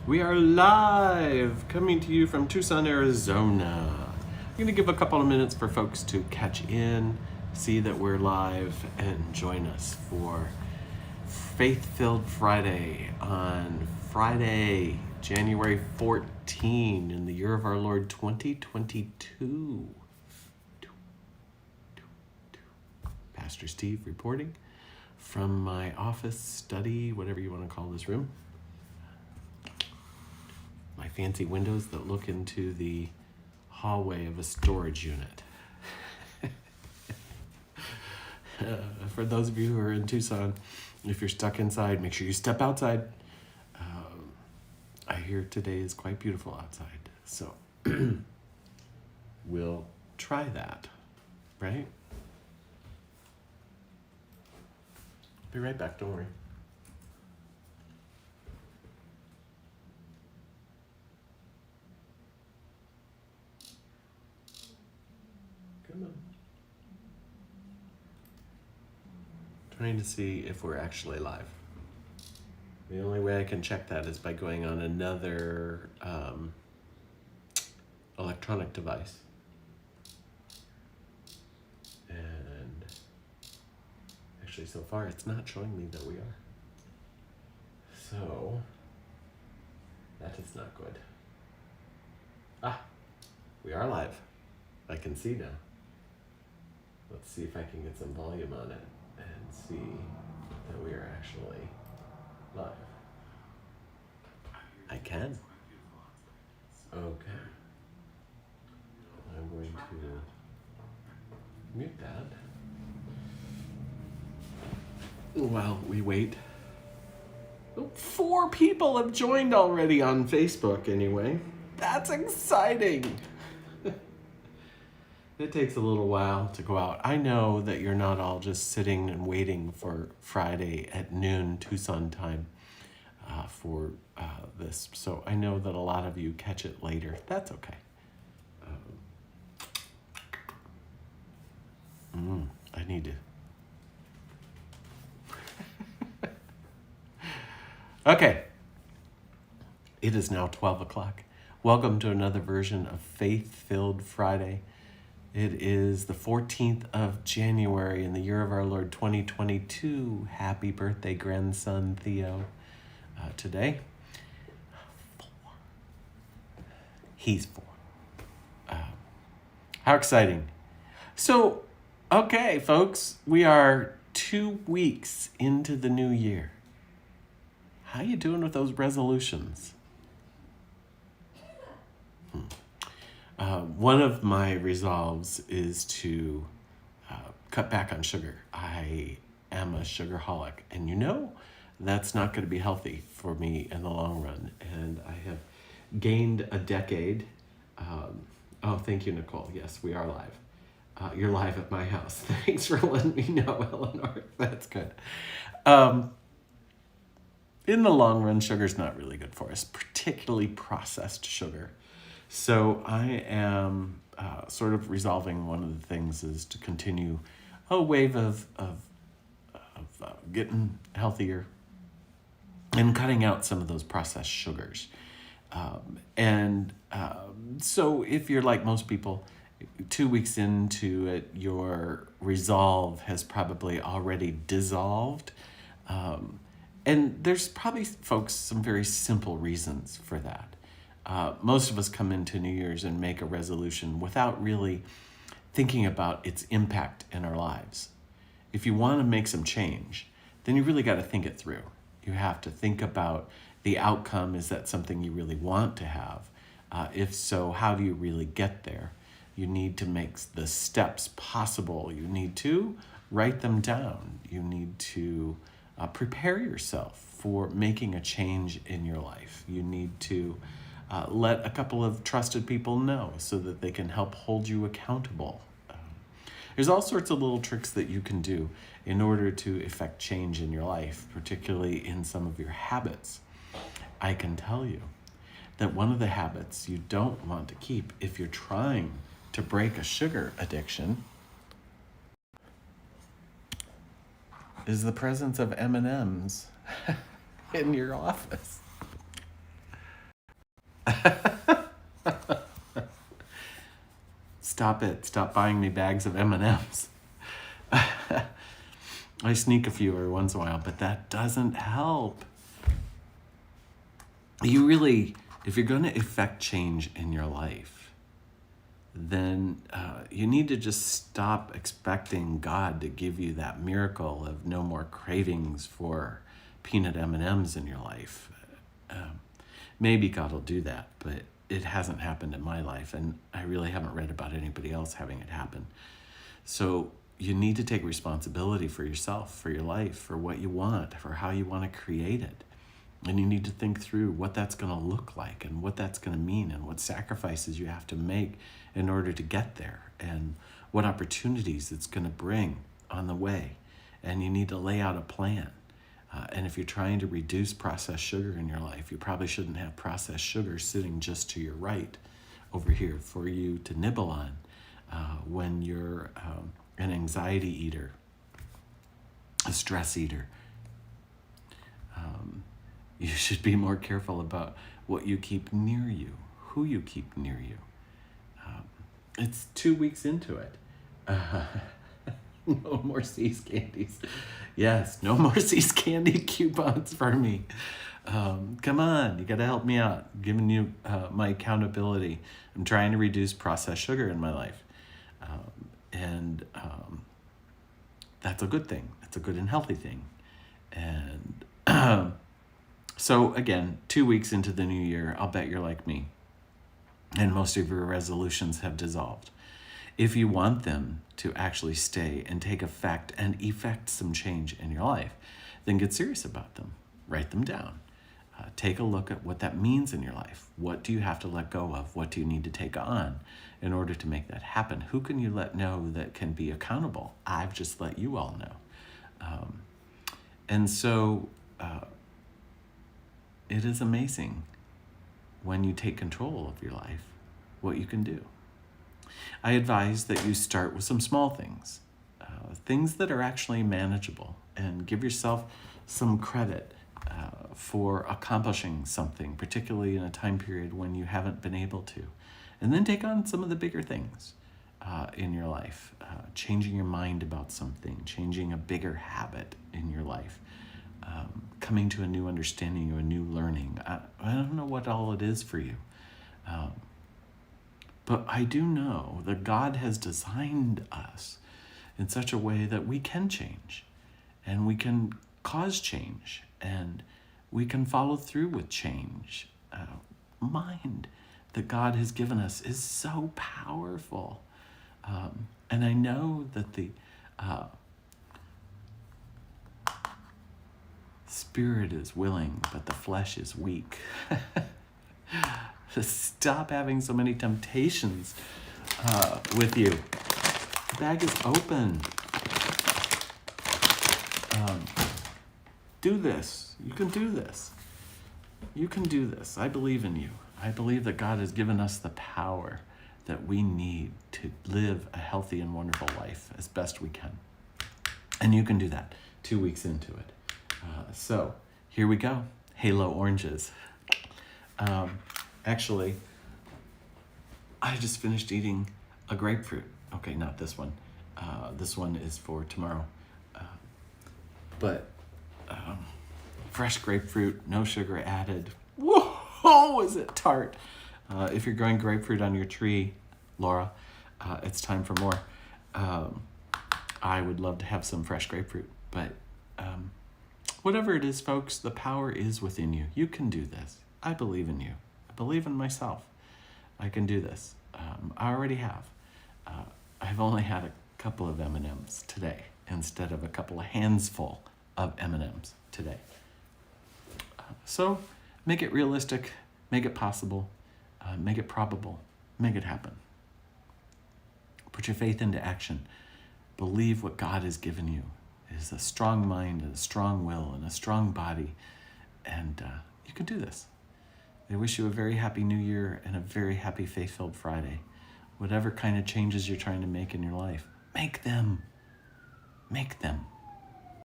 We are live, coming to you from Tucson, Arizona. I'm going to give a couple of minutes for folks to catch in, see that we're live, and join us for Faith-Filled Friday on Friday, January 14, in the year of our Lord 2022. Pastor Steve reporting from my office, study, whatever you want to call this room. My fancy windows that look into the hallway of a storage unit. For those of you who are in Tucson, if you're stuck inside, make sure you step outside. I hear today is quite beautiful outside, so we'll try that, right? Be right back, don't worry. Come on. Trying to see if we're actually live. The only way I can check that is by going on another electronic device. And actually, so far, it's not showing me that we are. So, that is not good. We are live. I can see now. Let's see if I can get some volume on it and see that we are actually live. I can. Okay. I'm going to mute that while we wait. 4 people have joined already on Facebook anyway. That's exciting. It takes a little while to go out. I know that you're not all just sitting and waiting for Friday at noon Tucson time for this. So I know that a lot of you catch it later. That's okay. I need to. Okay. It is now 12 o'clock. Welcome to another version of Faith-Filled Friday. It is the 14th of January in the year of our Lord 2022. Happy birthday, grandson Theo, today. 4. He's 4. How exciting. So, okay, folks, we are 2 weeks into the new year. How you doing with those resolutions? One of my resolves is to cut back on sugar. I am a sugarholic, and that's not going to be healthy for me in the long run. And I have gained a decade. Oh, thank you, Nicole. Yes, we are live. You're live at my house. Thanks for letting me know, Eleanor. That's good. In the long run, sugar's not really good for us, particularly processed sugar. So I am sort of resolving one of the things is to continue a wave of getting healthier and cutting out some of those processed sugars. So if you're like most people, 2 weeks into it, your resolve has probably already dissolved. And there's probably, folks, some very simple reasons for that. Most of us come into New Year's and make a resolution without really thinking about its impact in our lives. If you want to make some change, then you really got to think it through. You have to think about the outcome. Is that something you really want to have? If so, how do you really get there? You need to make the steps possible. You need to write them down. You need to prepare yourself for making a change in your life. You need to let a couple of trusted people know so that they can help hold you accountable. There's all sorts of little tricks that you can do in order to effect change in your life, particularly in some of your habits. I can tell you that one of the habits you don't want to keep if you're trying to break a sugar addiction is the presence of M&Ms in your office. Stop it. Stop buying me bags of M&Ms. I sneak a few every once in a while, but that doesn't help. You really, if you're going to effect change in your life, then you need to just stop expecting God to give you that miracle of no more cravings for peanut M&Ms in your life. Maybe God will do that, but it hasn't happened in my life, and I really haven't read about anybody else having it happen. So you need to take responsibility for yourself, for your life, for what you want, for how you want to create it. And you need to think through what that's going to look like and what that's going to mean and what sacrifices you have to make in order to get there and what opportunities it's going to bring on the way. And you need to lay out a plan. And if you're trying to reduce processed sugar in your life, you probably shouldn't have processed sugar sitting just to your right over here for you to nibble on when you're an anxiety eater, a stress eater. You should be more careful about what you keep near you, who you keep near you. It's 2 weeks into it. No more See's candies. Yes, no more See's candy coupons for me. Come on, you got to help me out. I'm giving you my accountability. I'm trying to reduce processed sugar in my life. And that's a good thing. That's a good and healthy thing. And so again, 2 weeks into the new year, I'll bet you're like me. And most of your resolutions have dissolved. If you want them to actually stay and take effect and effect some change in your life, then get serious about them. Write them down. Take a look at what that means in your life. What do you have to let go of? What do you need to take on in order to make that happen? Who can you let know that can be accountable? I've just let you all know. And so it is amazing when you take control of your life, what you can do. I advise that you start with some small things, things that are actually manageable, and give yourself some credit for accomplishing something, particularly in a time period when you haven't been able to. And then take on some of the bigger things in your life, changing your mind about something, changing a bigger habit in your life, coming to a new understanding or a new learning. I don't know what all it is for you. But I do know that God has designed us in such a way that we can change and we can cause change and we can follow through with change. Mind that God has given us is so powerful. And I know that the spirit is willing, but the flesh is weak. Stop having so many temptations with you. The bag is open. Do this. You can do this. You can do this. I believe in you. I believe that God has given us the power that we need to live a healthy and wonderful life as best we can. And you can do that 2 weeks into it. So here we go. Halo oranges. Actually, I just finished eating a grapefruit. Okay, not this one. This one is for tomorrow. But fresh grapefruit, no sugar added. Whoa, is it tart? If you're growing grapefruit on your tree, Laura, it's time for more. I would love to have some fresh grapefruit. But whatever it is, folks, the power is within you. You can do this. I believe in you. I believe in myself. I can do this. I already have. I've only had a couple of M&Ms today instead of a couple of handsful of M&Ms today. So make it realistic, make it possible, make it probable, make it happen. Put your faith into action. Believe what God has given you is a strong mind and a strong will and a strong body. And you can do this. I wish you a very happy New Year and a very happy Faith-Filled Friday. Whatever kind of changes you're trying to make in your life, make them. Make them.